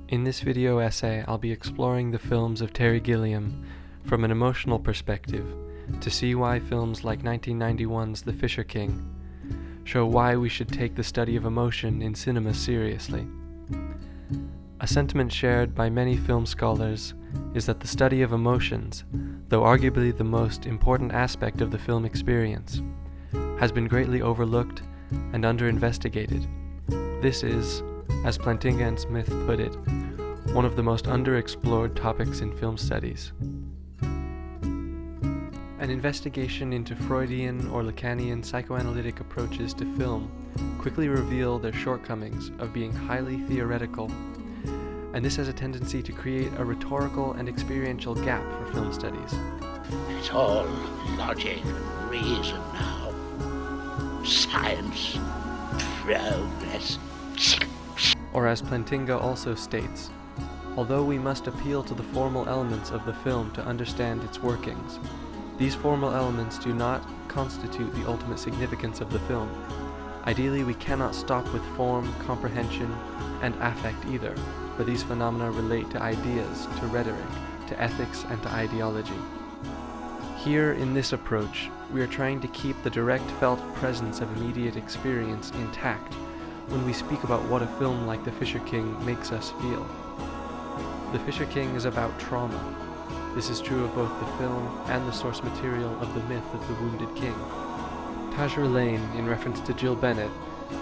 In this video essay, I'll be exploring the films of Terry Gilliam from an emotional perspective to see why films like 1991's The Fisher King show why we should take the study of emotion in cinema seriously. A sentiment shared by many film scholars is that the study of emotions, though arguably the most important aspect of the film experience, has been greatly overlooked and under-investigated. This is, as Plantinga and Smith put it, one of the most underexplored topics in film studies. An investigation into Freudian or Lacanian psychoanalytic approaches to film quickly reveal their shortcomings of being highly theoretical, and this has a tendency to create a rhetorical and experiential gap for film studies. It's all logic and reason now. Science, progress. Or as Plantinga also states, although we must appeal to the formal elements of the film to understand its workings, these formal elements do not constitute the ultimate significance of the film. Ideally, we cannot stop with form, comprehension, and affect either, for these phenomena relate to ideas, to rhetoric, to ethics, and to ideology. Here, in this approach, we are trying to keep the direct felt presence of immediate experience intact when we speak about what a film like The Fisher King makes us feel. The Fisher King is about trauma. This is true of both the film and the source material of the myth of the Wounded King. Tajra Lane, in reference to Jill Bennett,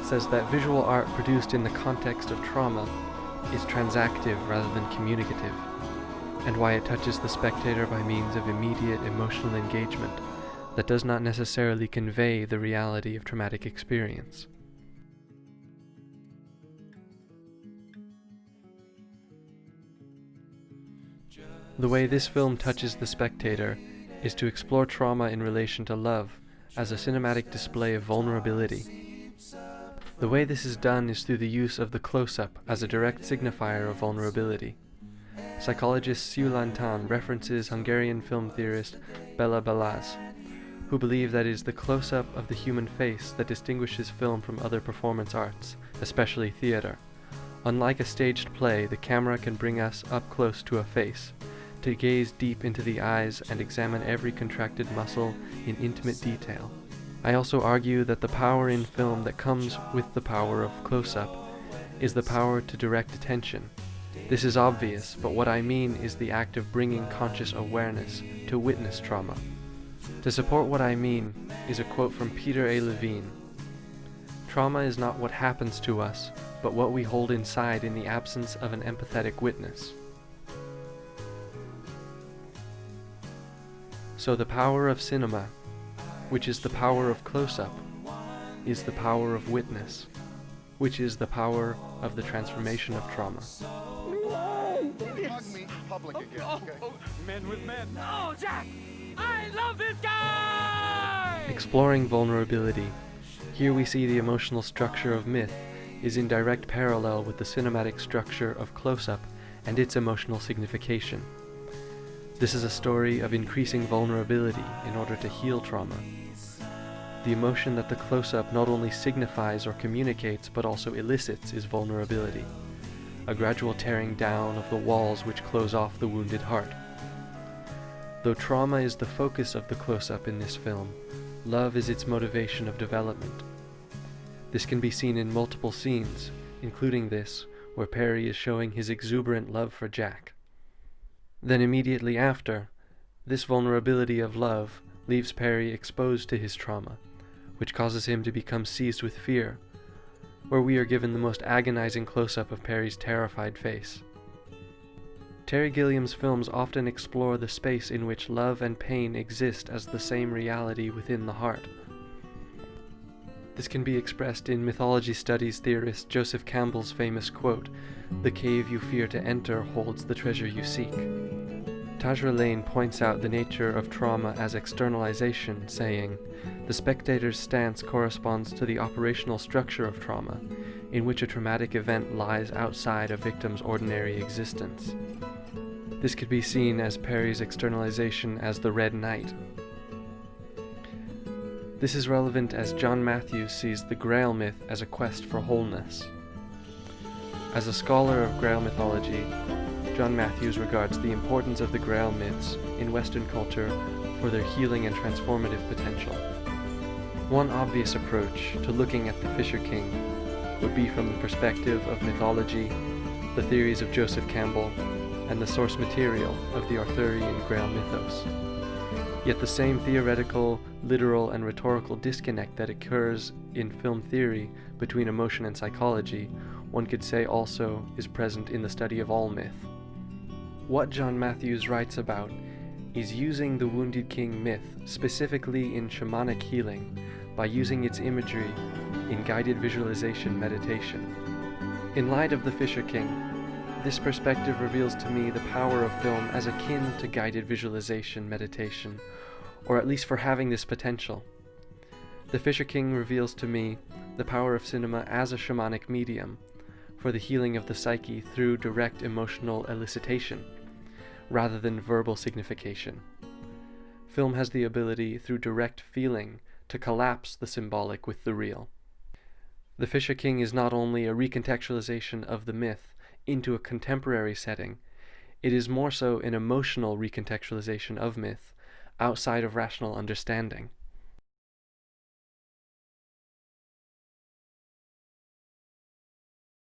says that visual art produced in the context of trauma is transactive rather than communicative, and why it touches the spectator by means of immediate emotional engagement that does not necessarily convey the reality of traumatic experience. The way this film touches the spectator is to explore trauma in relation to love as a cinematic display of vulnerability. The way this is done is through the use of the close-up as a direct signifier of vulnerability. Psychologist Siu Lan Tan references Hungarian film theorist Bela Balázs, who believe that it is the close-up of the human face that distinguishes film from other performance arts, especially theater. Unlike a staged play, the camera can bring us up close to a face, to gaze deep into the eyes and examine every contracted muscle in intimate detail. I also argue that the power in film that comes with the power of close-up is the power to direct attention. This is obvious, but what I mean is the act of bringing conscious awareness to witness trauma. To support what I mean is a quote from Peter A. Levine. "Trauma is not what happens to us, but what we hold inside in the absence of an empathetic witness." So the power of cinema, which is the power of close-up, is the power of witness, which is the power of the transformation of trauma. Hug me in public again, okay? Men with men. Oh, Jack! I love this guy! Exploring vulnerability, here we see the emotional structure of myth is in direct parallel with the cinematic structure of close-up and its emotional signification. This is a story of increasing vulnerability in order to heal trauma. The emotion that the close-up not only signifies or communicates but also elicits is vulnerability, a gradual tearing down of the walls which close off the wounded heart. Though trauma is the focus of the close-up in this film, love is its motivation of development. This can be seen in multiple scenes, including this, where Perry is showing his exuberant love for Jack. Then immediately after, this vulnerability of love leaves Perry exposed to his trauma, which causes him to become seized with fear, where we are given the most agonizing close-up of Perry's terrified face. Terry Gilliam's films often explore the space in which love and pain exist as the same reality within the heart. This can be expressed in mythology studies theorist Joseph Campbell's famous quote, "The cave you fear to enter holds the treasure you seek." Tajra Lane points out the nature of trauma as externalization, saying, "The spectator's stance corresponds to the operational structure of trauma, in which a traumatic event lies outside a victim's ordinary existence." This could be seen as Perry's externalization as the Red Knight. This is relevant as John Matthews sees the Grail myth as a quest for wholeness. As a scholar of Grail mythology, John Matthews regards the importance of the Grail myths in Western culture for their healing and transformative potential. One obvious approach to looking at the Fisher King would be from the perspective of mythology, the theories of Joseph Campbell, and the source material of the Arthurian Grail mythos. Yet the same theoretical, literal, and rhetorical disconnect that occurs in film theory between emotion and psychology, one could say also is present in the study of all myth. What John Matthews writes about is using the Wounded King myth, specifically in shamanic healing, by using its imagery in guided visualization meditation. In light of the Fisher King, this perspective reveals to me the power of film as akin to guided visualization meditation, or at least for having this potential. The Fisher King reveals to me the power of cinema as a shamanic medium for the healing of the psyche through direct emotional elicitation, rather than verbal signification. Film has the ability, through direct feeling, to collapse the symbolic with the real. The Fisher King is not only a recontextualization of the myth into a contemporary setting, it is more so an emotional recontextualization of myth outside of rational understanding.